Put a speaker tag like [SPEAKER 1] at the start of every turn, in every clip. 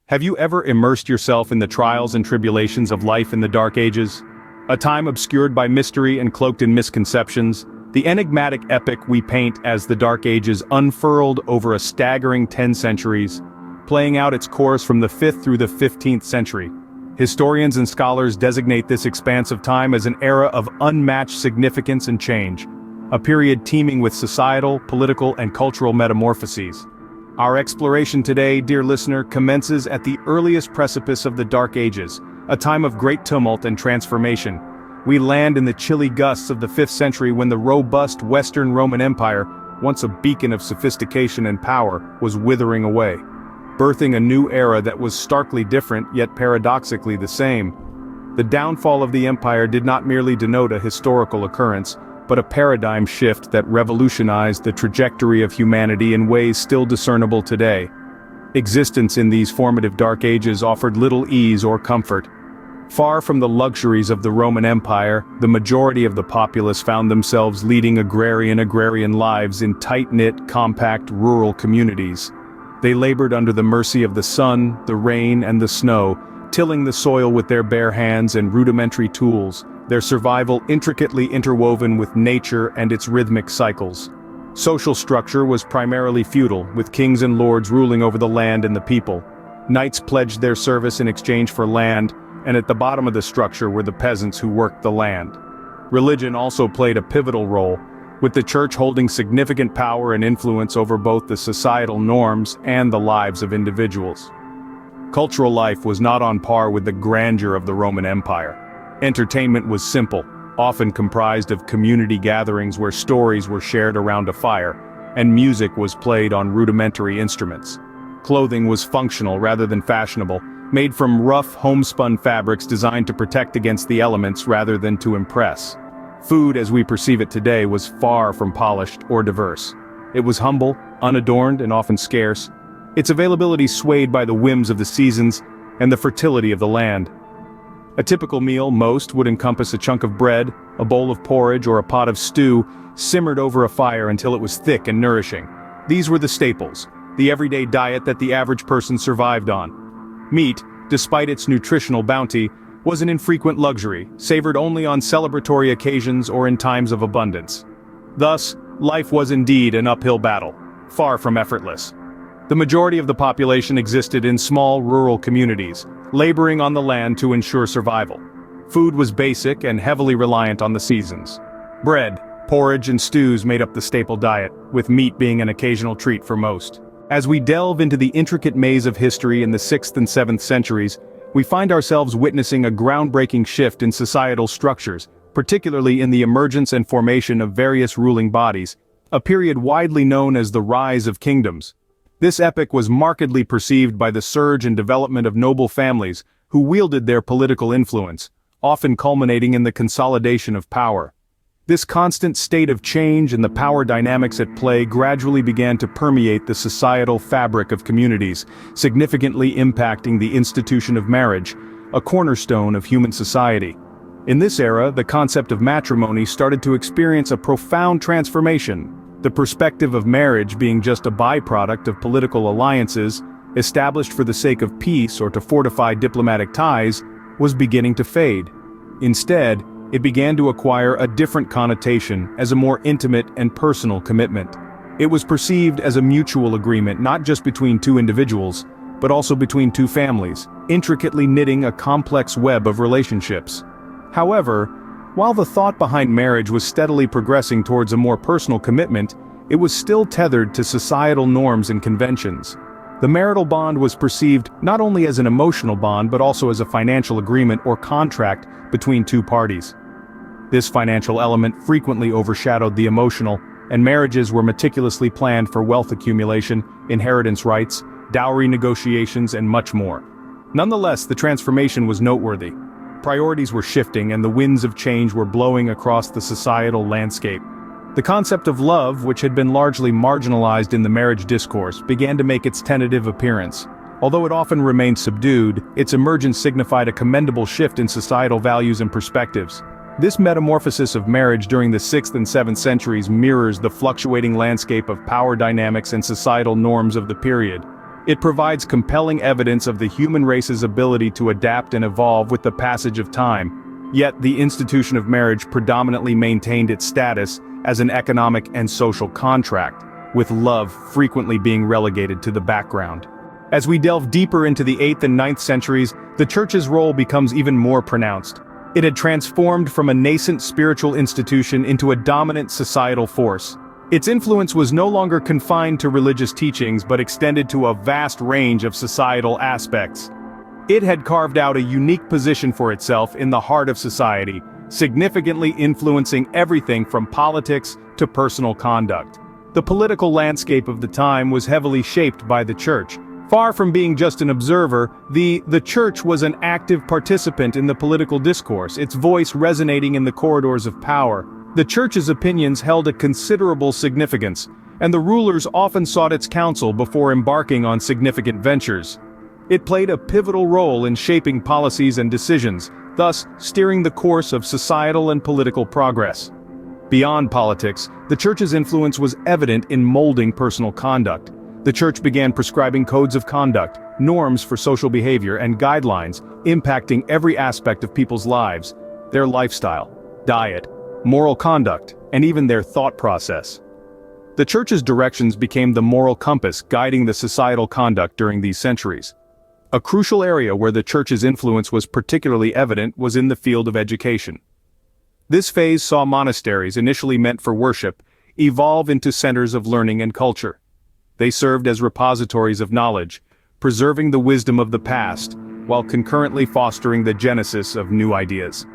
[SPEAKER 1] Have you ever immersed yourself in the trials and tribulations of life in the Dark Ages? A time obscured by mystery and cloaked in misconceptions, the enigmatic epic we paint as the Dark Ages unfurled over a staggering 10 centuries, playing out its course from the 5th through the 15th century. Historians and scholars designate this expanse of time as an era of unmatched significance and change, a period teeming with societal, political, and cultural metamorphoses. Our exploration today, dear listener, commences at the earliest precipice of the Dark Ages, a time of great tumult and transformation. We land in the chilly gusts of the 5th century when the robust Western Roman Empire, once a beacon of sophistication and power, was withering away, birthing a new era that was starkly different yet paradoxically the same. The downfall of the empire did not merely denote a historical occurrence, but a paradigm shift that revolutionized the trajectory of humanity in ways still discernible today. Existence in these formative Dark Ages offered little ease or comfort. Far from the luxuries of the Roman Empire, the majority of the populace found themselves leading agrarian lives in tight-knit, compact, rural communities. They labored under the mercy of the sun, the rain, and the snow, tilling the soil with their bare hands and rudimentary tools, their survival intricately interwoven with nature and its rhythmic cycles. Social structure was primarily feudal, with kings and lords ruling over the land and the people. Knights pledged their service in exchange for land, and at the bottom of the structure were the peasants who worked the land. Religion also played a pivotal role, with the church holding significant power and influence over both the societal norms and the lives of individuals. Cultural life was not on par with the grandeur of the Roman Empire. Entertainment was simple, often comprised of community gatherings where stories were shared around a fire, and music was played on rudimentary instruments. Clothing was functional rather than fashionable, made from rough, homespun fabrics designed to protect against the elements rather than to impress. Food as we perceive it today was far from polished or diverse. It was humble, unadorned, and often scarce, its availability swayed by the whims of the seasons and the fertility of the land. A typical meal would encompass a chunk of bread, a bowl of porridge, or a pot of stew, simmered over a fire until it was thick and nourishing. These were the staples, the everyday diet that the average person survived on. Meat, despite its nutritional bounty, was an infrequent luxury, savored only on celebratory occasions or in times of abundance. Thus, life was indeed an uphill battle, far from effortless. The majority of the population existed in small rural communities, laboring on the land to ensure survival. Food was basic and heavily reliant on the seasons. Bread, porridge, and stews made up the staple diet, with meat being an occasional treat for most. As we delve into the intricate maze of history in the 6th and 7th centuries, we find ourselves witnessing a groundbreaking shift in societal structures, particularly in the emergence and formation of various ruling bodies, a period widely known as the Rise of Kingdoms. This epoch was markedly perceived by the surge and development of noble families who wielded their political influence, often culminating in the consolidation of power. This constant state of change and the power dynamics at play gradually began to permeate the societal fabric of communities, significantly impacting the institution of marriage, a cornerstone of human society. In this era, the concept of matrimony started to experience a profound transformation. The perspective of marriage being just a byproduct of political alliances, established for the sake of peace or to fortify diplomatic ties, was beginning to fade. Instead, it began to acquire a different connotation as a more intimate and personal commitment. It was perceived as a mutual agreement not just between two individuals, but also between two families, intricately knitting a complex web of relationships. However, while the thought behind marriage was steadily progressing towards a more personal commitment, it was still tethered to societal norms and conventions. The marital bond was perceived not only as an emotional bond but also as a financial agreement or contract between two parties. This financial element frequently overshadowed the emotional, and marriages were meticulously planned for wealth accumulation, inheritance rights, dowry negotiations, and much more. Nonetheless, the transformation was noteworthy. Priorities were shifting and the winds of change were blowing across the societal landscape. The concept of love, which had been largely marginalized in the marriage discourse, began to make its tentative appearance. Although it often remained subdued, its emergence signified a commendable shift in societal values and perspectives. This metamorphosis of marriage during the 6th and 7th centuries mirrors the fluctuating landscape of power dynamics and societal norms of the period. It provides compelling evidence of the human race's ability to adapt and evolve with the passage of time, yet the institution of marriage predominantly maintained its status as an economic and social contract, with love frequently being relegated to the background. As we delve deeper into the 8th and 9th centuries, the church's role becomes even more pronounced. It had transformed from a nascent spiritual institution into a dominant societal force. Its influence was no longer confined to religious teachings but extended to a vast range of societal aspects. It had carved out a unique position for itself in the heart of society, significantly influencing everything from politics to personal conduct. The political landscape of the time was heavily shaped by the church. Far from being just an observer, the church was an active participant in the political discourse, its voice resonating in the corridors of power. The church's opinions held a considerable significance, and the rulers often sought its counsel before embarking on significant ventures. It played a pivotal role in shaping policies and decisions, thus steering the course of societal and political progress. Beyond politics, the church's influence was evident in molding personal conduct. The church began prescribing codes of conduct, norms for social behavior, and guidelines, impacting every aspect of people's lives, their lifestyle, diet, moral conduct, and even their thought process. The church's directions became the moral compass guiding the societal conduct during these centuries. A crucial area where the church's influence was particularly evident was in the field of education. This phase saw monasteries, initially meant for worship, evolve into centers of learning and culture. They served as repositories of knowledge, preserving the wisdom of the past, while concurrently fostering the genesis of new ideas.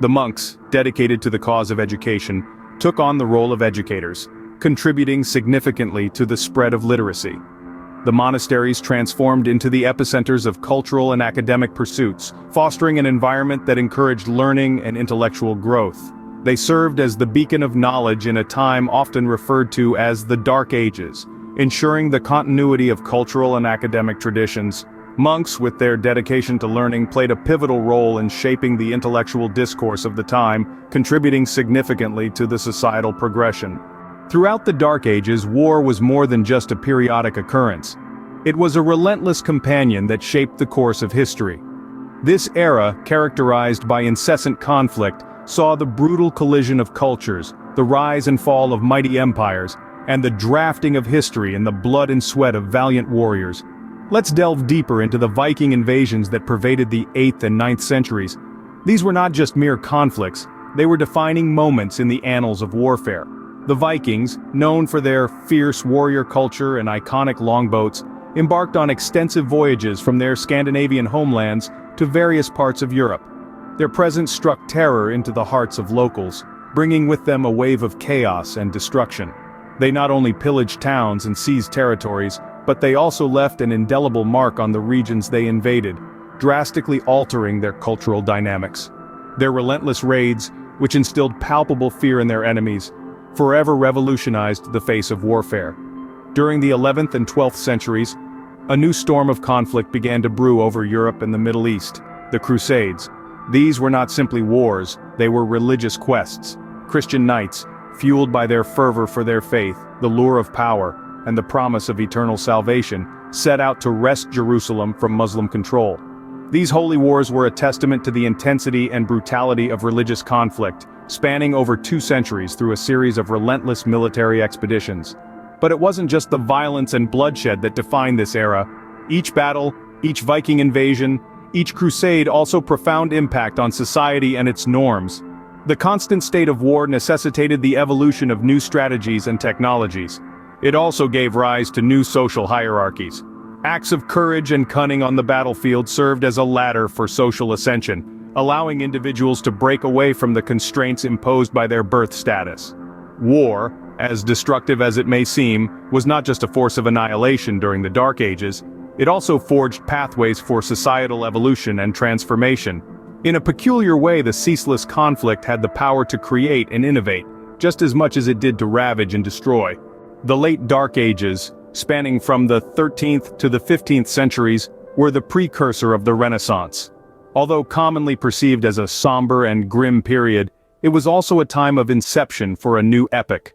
[SPEAKER 1] The monks, dedicated to the cause of education, took on the role of educators, contributing significantly to the spread of literacy. The monasteries transformed into the epicenters of cultural and academic pursuits, fostering an environment that encouraged learning and intellectual growth. They served as the beacon of knowledge in a time often referred to as the Dark Ages, ensuring the continuity of cultural and academic traditions. Monks, with their dedication to learning, played a pivotal role in shaping the intellectual discourse of the time, contributing significantly to the societal progression. Throughout the Dark Ages, war was more than just a periodic occurrence. It was a relentless companion that shaped the course of history. This era, characterized by incessant conflict, saw the brutal collision of cultures, the rise and fall of mighty empires, and the drafting of history in the blood and sweat of valiant warriors. Let's delve deeper into the Viking invasions that pervaded the 8th and 9th centuries. These were not just mere conflicts, they were defining moments in the annals of warfare. The Vikings, known for their fierce warrior culture and iconic longboats, embarked on extensive voyages from their Scandinavian homelands to various parts of Europe. Their presence struck terror into the hearts of locals, bringing with them a wave of chaos and destruction. They not only pillaged towns and seized territories, but they also left an indelible mark on the regions they invaded, drastically altering their cultural dynamics. Their relentless raids, which instilled palpable fear in their enemies, forever revolutionized the face of warfare. During the 11th and 12th centuries, a new storm of conflict began to brew over Europe and the Middle East, the Crusades. These were not simply wars, they were religious quests. Christian knights, fueled by their fervor for their faith, the lure of power, and the promise of eternal salvation, set out to wrest Jerusalem from Muslim control. These holy wars were a testament to the intensity and brutality of religious conflict, spanning over 2 centuries through a series of relentless military expeditions. But it wasn't just the violence and bloodshed that defined this era. Each battle, each Viking invasion, each crusade also profound impact on society and its norms. The constant state of war necessitated the evolution of new strategies and technologies. It also gave rise to new social hierarchies. Acts of courage and cunning on the battlefield served as a ladder for social ascension, allowing individuals to break away from the constraints imposed by their birth status. War, as destructive as it may seem, was not just a force of annihilation during the Dark Ages, it also forged pathways for societal evolution and transformation. In a peculiar way, the ceaseless conflict had the power to create and innovate, just as much as it did to ravage and destroy. The late Dark Ages, spanning from the 13th to the 15th centuries, were the precursor of the Renaissance. Although commonly perceived as a somber and grim period, it was also a time of inception for a new epoch.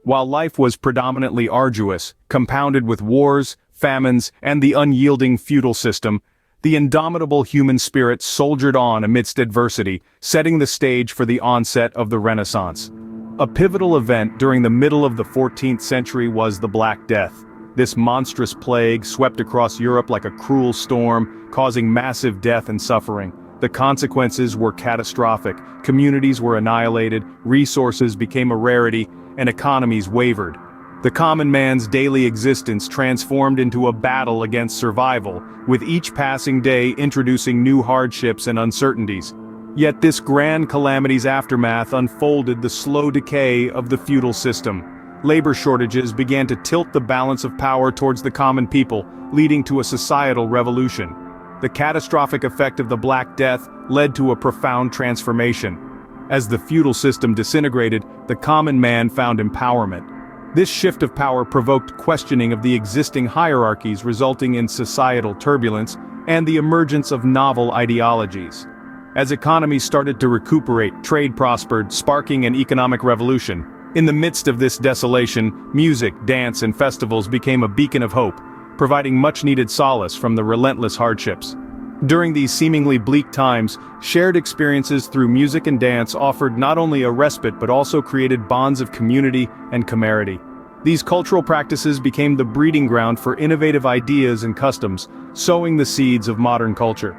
[SPEAKER 1] While life was predominantly arduous, compounded with wars, famines, and the unyielding feudal system, the indomitable human spirit soldiered on amidst adversity, setting the stage for the onset of the Renaissance. A pivotal event during the middle of the 14th century was the Black Death. This monstrous plague swept across Europe like a cruel storm, causing massive death and suffering. The consequences were catastrophic. Communities were annihilated, resources became a rarity, and economies wavered. The common man's daily existence transformed into a battle against survival, with each passing day introducing new hardships and uncertainties. Yet this grand calamity's aftermath unfolded the slow decay of the feudal system. Labor shortages began to tilt the balance of power towards the common people, leading to a societal revolution. The catastrophic effect of the Black Death led to a profound transformation. As the feudal system disintegrated, the common man found empowerment. This shift of power provoked questioning of the existing hierarchies, resulting in societal turbulence and the emergence of novel ideologies. As economies started to recuperate, trade prospered, sparking an economic revolution. In the midst of this desolation, music, dance, and festivals became a beacon of hope, providing much-needed solace from the relentless hardships. During these seemingly bleak times, shared experiences through music and dance offered not only a respite but also created bonds of community and camaraderie. These cultural practices became the breeding ground for innovative ideas and customs, sowing the seeds of modern culture.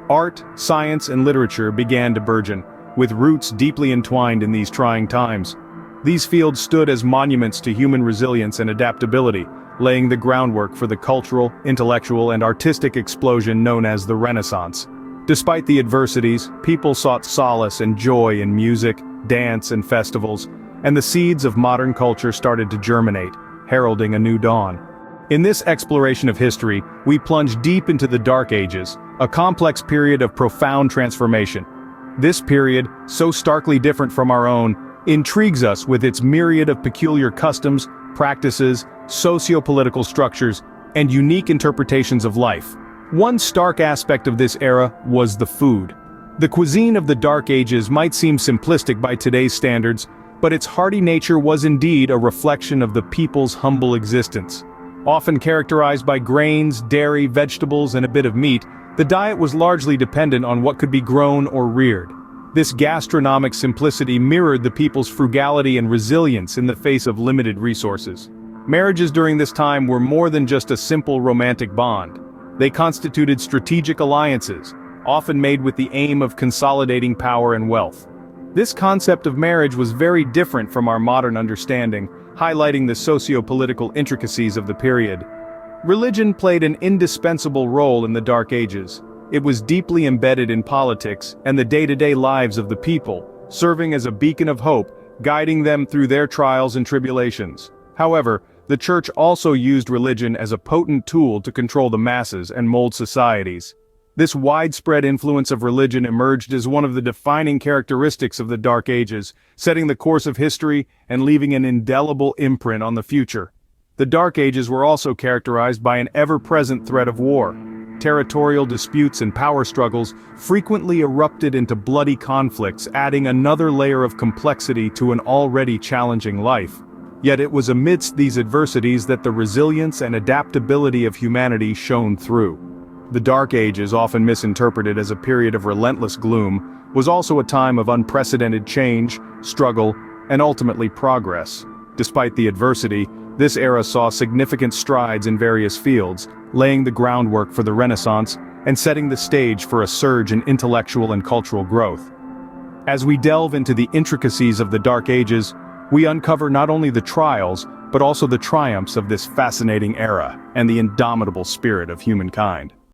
[SPEAKER 1] Art, science, and literature began to burgeon, with roots deeply entwined in these trying times. These fields stood as monuments to human resilience and adaptability, laying the groundwork for the cultural, intellectual, and artistic explosion known as the Renaissance. Despite the adversities, people sought solace and joy in music, dance, and festivals, and the seeds of modern culture started to germinate, heralding a new dawn. In this exploration of history, we plunge deep into the Dark Ages, a complex period of profound transformation. This period, so starkly different from our own, intrigues us with its myriad of peculiar customs, practices, socio-political structures, and unique interpretations of life. One stark aspect of this era was the food. The cuisine of the Dark Ages might seem simplistic by today's standards, but its hearty nature was indeed a reflection of the people's humble existence. Often characterized by grains, dairy, vegetables, and a bit of meat, the diet was largely dependent on what could be grown or reared. This gastronomic simplicity mirrored the people's frugality and resilience in the face of limited resources. Marriages during this time were more than just a simple romantic bond. They constituted strategic alliances, often made with the aim of consolidating power and wealth. This concept of marriage was very different from our modern understanding, highlighting the socio-political intricacies of the period. Religion played an indispensable role in the Dark Ages. It was deeply embedded in politics and the day-to-day lives of the people, serving as a beacon of hope, guiding them through their trials and tribulations. However, the church also used religion as a potent tool to control the masses and mold societies. This widespread influence of religion emerged as one of the defining characteristics of the Dark Ages, setting the course of history and leaving an indelible imprint on the future. The Dark Ages were also characterized by an ever-present threat of war. Territorial disputes and power struggles frequently erupted into bloody conflicts, adding another layer of complexity to an already challenging life. Yet it was amidst these adversities that the resilience and adaptability of humanity shone through. The Dark Ages, often misinterpreted as a period of relentless gloom, was also a time of unprecedented change, struggle, and ultimately progress. Despite the adversity, this era saw significant strides in various fields, laying the groundwork for the Renaissance and setting the stage for a surge in intellectual and cultural growth. As we delve into the intricacies of the Dark Ages, we uncover not only the trials, but also the triumphs of this fascinating era and the indomitable spirit of humankind.